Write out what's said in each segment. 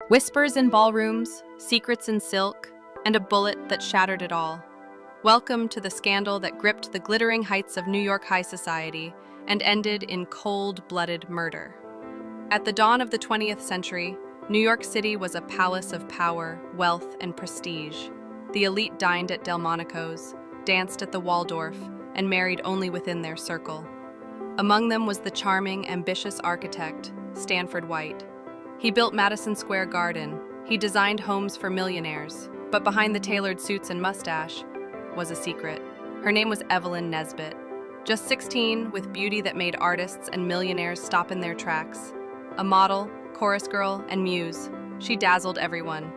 Whispers in ballrooms, secrets in silk, and a bullet that shattered it all. Welcome to the scandal that gripped the glittering heights of New York high society and ended in cold-blooded murder. At the dawn of the 20th century, New York City was a palace of power, wealth, and prestige. The elite dined at Delmonico's, danced at the Waldorf, and married only within their circle. Among them was the charming, ambitious architect, Stanford White. He built Madison Square Garden. He designed homes for millionaires. But behind the tailored suits and mustache was a secret. Her name was Evelyn Nesbit. Just 16, with beauty that made artists and millionaires stop in their tracks. A model, chorus girl, and muse, she dazzled everyone.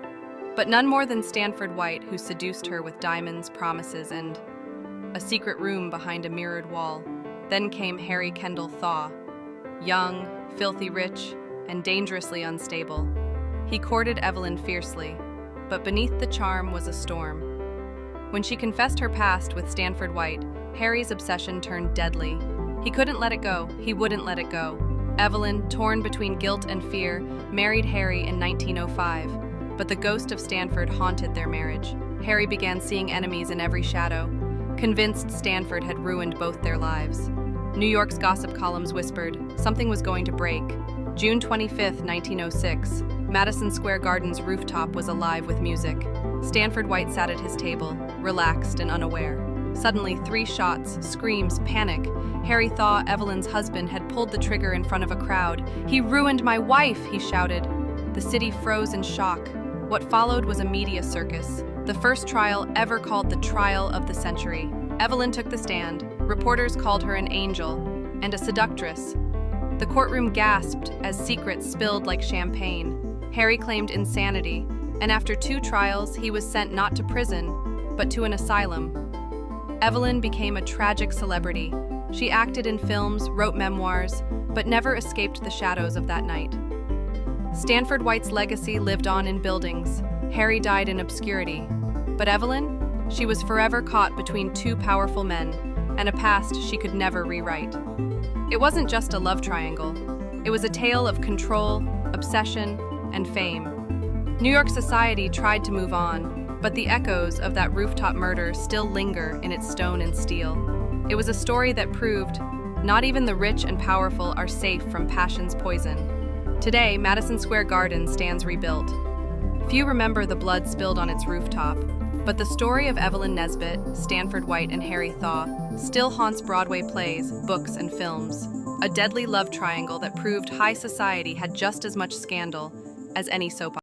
But none more than Stanford White, who seduced her with diamonds, promises, and a secret room behind a mirrored wall. Then came Harry Kendall Thaw, young, filthy rich, and dangerously unstable. He courted Evelyn fiercely, but beneath the charm was a storm. When she confessed her past with Stanford White, Harry's obsession turned deadly. He couldn't let it go. He wouldn't let it go. Evelyn, torn between guilt and fear, married Harry in 1905, but the ghost of Stanford haunted their marriage. Harry began seeing enemies in every shadow, convinced Stanford had ruined both their lives. New York's gossip columns whispered something was going to break. June 25, 1906, Madison Square Garden's rooftop was alive with music. Stanford White sat at his table, relaxed and unaware. Suddenly, 3 shots, screams, panic. Harry Thaw, Evelyn's husband, had pulled the trigger in front of a crowd. "He ruined my wife!" he shouted. The city froze in shock. What followed was a media circus, the first trial ever called the trial of the century. Evelyn took the stand. Reporters called her an angel and a seductress. The courtroom gasped as secrets spilled like champagne. Harry claimed insanity, and after 2 trials, he was sent not to prison, but to an asylum. Evelyn became a tragic celebrity. She acted in films, wrote memoirs, but never escaped the shadows of that night. Stanford White's legacy lived on in buildings. Harry died in obscurity. But Evelyn? She was forever caught between 2 powerful men, and a past she could never rewrite. It wasn't just a love triangle. It was a tale of control, obsession, and fame. New York society tried to move on, but the echoes of that rooftop murder still linger in its stone and steel. It was a story that proved not even the rich and powerful are safe from passion's poison. Today, Madison Square Garden stands rebuilt. Few remember the blood spilled on its rooftop, but the story of Evelyn Nesbit, Stanford White, and Harry Thaw still haunts Broadway plays, books, and films. A deadly love triangle that proved high society had just as much scandal as any soap opera.